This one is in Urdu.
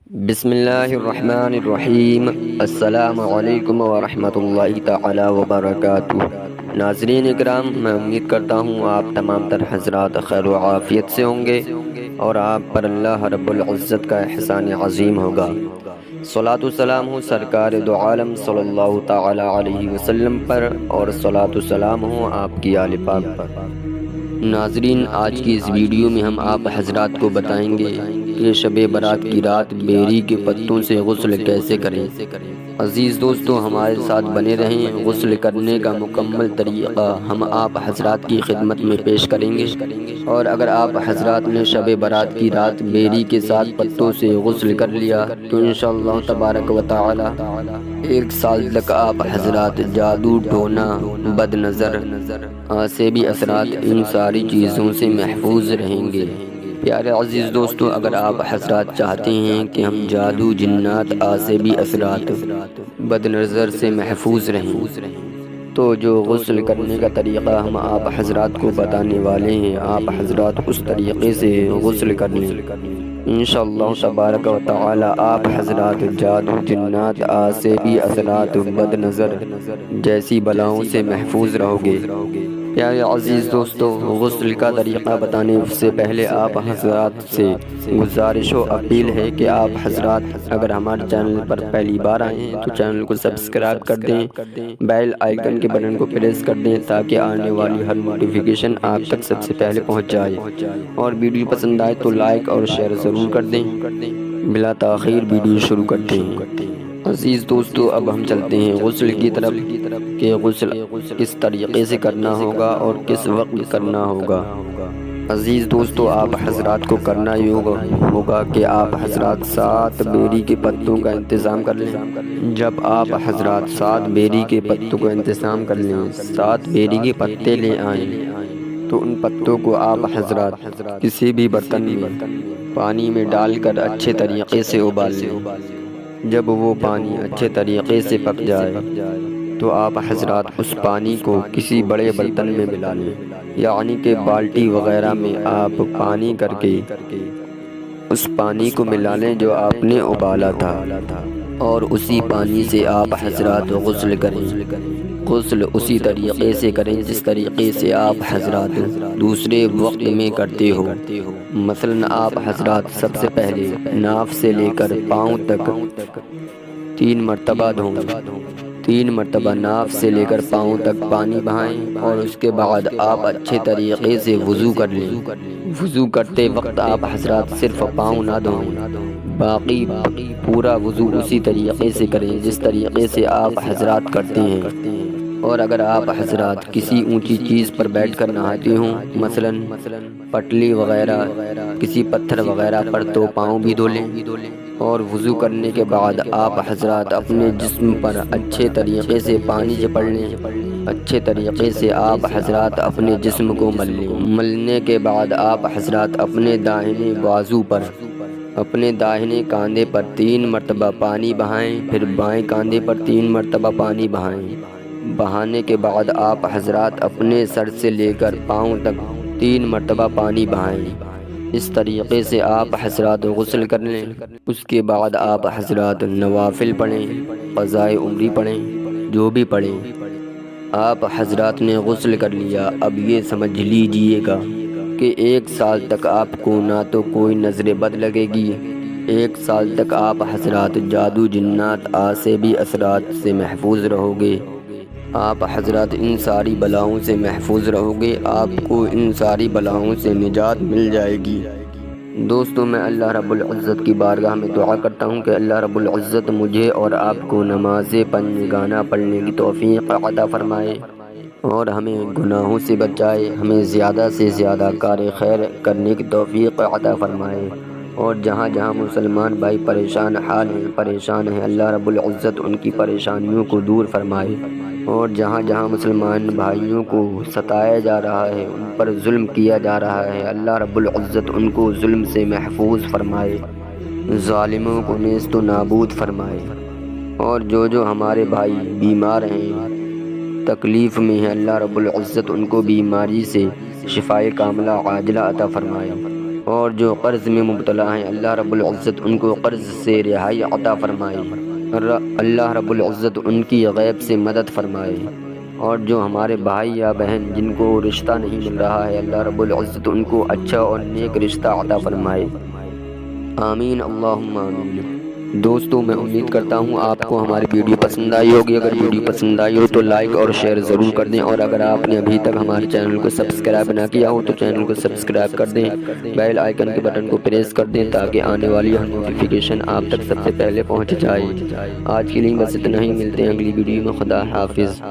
بسم اللہ الرحمن الرحیم۔ السلام علیکم ورحمۃ اللہ تعالی وبرکاتہ۔ ناظرین اکرام، میں امید کرتا ہوں آپ تمام تر حضرات خیر و عافیت سے ہوں گے اور آپ پر اللہ رب العزت کا احسان عظیم ہوگا۔ صلاۃ و سلام ہو سرکار دو عالم صلی اللہ تعالی علیہ وسلم پر، اور صلاۃ و سلام ہو آپ کی آل پاک پر۔ ناظرین، آج کی اس ویڈیو میں ہم آپ حضرات کو بتائیں گے کہ شب برات کی رات بیری کے پتوں سے غسل کیسے کریں۔ عزیز دوستو، ہمارے ساتھ بنے رہیں۔ غسل کرنے کا مکمل طریقہ ہم آپ حضرات کی خدمت میں پیش کریں گے، اور اگر آپ حضرات نے شب برات کی رات بیری کے ساتھ پتوں سے غسل کر لیا تو انشاءاللہ تبارک و تعالی 1 سال تک آپ حضرات جادو، ٹونا، بد نظر، آسیبی اثرات، ان ساری چیزوں سے محفوظ رہیں گے۔ پیارے عزیز دوستو، اگر آپ حضرات چاہتے ہیں کہ ہم جادو، جنات، آسیبی اثرات، بد نظر سے محفوظ رہیں تو جو غسل کرنے کا طریقہ ہم آپ حضرات کو بتانے والے ہیں، آپ حضرات اس طریقے سے غسل کر لیں۔ انشاءاللہ تبارک و تعالی آپ حضرات جادو، جنات، آسیبی اثرات، بد نظر جیسی بلاؤں سے محفوظ رہو گے۔ پیارے عزیز دوستو، غسل کا طریقہ بتانے سے پہلے آپ حضرات سے گزارش و اپیل ہے کہ آپ حضرات اگر ہمارے چینل پر پہلی بار آئے ہیں تو چینل کو سبسکرائب کر دیں، بیل آئیکن کے بٹن کو پریس کر دیں تاکہ آنے والی ہر نوٹیفیکیشن آپ تک سب سے پہلے پہنچ جائے، اور ویڈیو پسند آئے تو لائک اور شیئر ضرور کر دیں۔ بلا تاخیر ویڈیو شروع کرتے ہیں۔ عزیز دوستو، اب ہم چلتے ہیں غسل کی طرف کہ غسل کس طریقے سے کرنا ہوگا اور کس وقت کرنا ہوگا۔ عزیز دوستو، آپ حضرات کو کرنا یہ ہوگا کہ آپ حضرات 7 بیری کے پتوں کا انتظام کر لیں۔ جب آپ حضرات 7 بیری کے پتوں کا انتظام کر لیں، 7 بیری کے پتے لے آئیں تو ان پتوں کو آپ حضرات کسی بھی برتن میں پانی میں ڈال کر اچھے طریقے سے ابال لیں۔ جب وہ پانی اچھے طریقے سے پک جائے تو آپ حضرات اس پانی کو کسی بڑے برتن میں ملا لیں، یعنی کہ بالٹی وغیرہ میں آپ پانی کر کے اس پانی کو ملا لیں جو آپ نے ابالا تھا، اور اسی پانی سے آپ حضرات غسل کریں۔ غسل اسی طریقے سے کریں جس طریقے سے آپ حضرات دوسرے وقت میں کرتے ہو۔ مثلا آپ حضرات سب سے پہلے ناف سے لے کر پاؤں تک 3 مرتبہ دھویں۔ 3 مرتبہ ناف سے لے کر پاؤں تک پانی بہائیں، اور اس کے بعد آپ اچھے طریقے سے وضو کر لیں۔ وضو کرتے وقت آپ حضرات صرف پاؤں نہ دھویں، باقی پورا وضو اسی طریقے سے کریں جس طریقے سے آپ حضرات کرتے ہیں۔ اور اگر آپ حضرات کسی اونچی چیز پر بیٹھ کر نہاتے ہوں، مثلا پٹلی وغیرہ، کسی پتھر وغیرہ پر، تو پاؤں بھی دھو لیں۔ اور وضو کرنے کے بعد آپ حضرات اپنے جسم پر اچھے طریقے سے پانی چپڑ لیں۔ اچھے طریقے سے آپ حضرات اپنے جسم کو مل لیں۔ ملنے کے بعد آپ حضرات اپنے داہنے بازو پر، اپنے داہنے کاندھے پر 3 مرتبہ پانی بہائیں، پھر بائیں کاندھے پر 3 مرتبہ پانی بہائیں۔ بہانے کے بعد آپ حضرات اپنے سر سے لے کر پاؤں تک 3 مرتبہ پانی بہائیں۔ اس طریقے سے آپ حضرات غسل کر لیں۔ اس کے بعد آپ حضرات نوافل پڑھیں، قضائے عمری پڑھیں، جو بھی پڑھیں۔ آپ حضرات نے غسل کر لیا۔ اب یہ سمجھ لیجئے گا کہ 1 سال تک آپ کو نہ تو کوئی نظر بد لگے گی، 1 سال تک آپ حضرات جادو، جنات، آسیبی اثرات سے محفوظ رہو گے۔ آپ حضرات ان ساری بلاؤں سے محفوظ رہو گے، آپ کو ان ساری بلاؤں سے نجات مل جائے گی۔ دوستو، میں اللہ رب العزت کی بارگاہ میں دعا کرتا ہوں کہ اللہ رب العزت مجھے اور آپ کو نماز پنجگانہ پڑھنے کی توفیق عطا فرمائے، اور ہمیں گناہوں سے بچائے، ہمیں زیادہ سے زیادہ کار خیر کرنے کی توفیق عطا فرمائے۔ اور جہاں جہاں مسلمان بھائی پریشان حال ہیں، پریشان ہیں، اللہ رب العزت ان کی پریشانیوں کو دور فرمائے۔ اور جہاں جہاں مسلمان بھائیوں کو ستایا جا رہا ہے، ان پر ظلم کیا جا رہا ہے، اللہ رب العزت ان کو ظلم سے محفوظ فرمائے، ظالموں کو نیست و نابود فرمائے۔ اور جو ہمارے بھائی بیمار ہیں، تکلیف میں ہیں، اللہ رب العزت ان کو بیماری سے شفائے کاملہ عاجلہ عطا فرمائے۔ اور جو قرض میں مبتلا ہیں اللہ رب العزت ان کو قرض سے رہائی عطا فرمائے، اللہ رب العزت ان کی غیب سے مدد فرمائے، اور جو ہمارے بھائی یا بہن جن کو رشتہ نہیں مل رہا ہے اللہ رب العزت ان کو اچھا اور نیک رشتہ عطا فرمائے، آمین اللہم آمین۔ دوستو میں امید کرتا ہوں آپ کو ہماری ویڈیو پسند آئی ہوگی۔ اگر ویڈیو پسند آئی ہو تو لائک اور شیئر ضرور کر دیں، اور اگر آپ نے ابھی تک ہمارے چینل کو سبسکرائب نہ کیا ہو تو چینل کو سبسکرائب کر دیں، بیل آئیکن کے بٹن کو پریس کر دیں تاکہ آنے والی ہر نوٹیفیکیشن آپ تک سب سے پہلے پہنچ جائے۔ آج کے لیے بس اتنا ہی، ملتے ہیں اگلی ویڈیو میں، خدا حافظ۔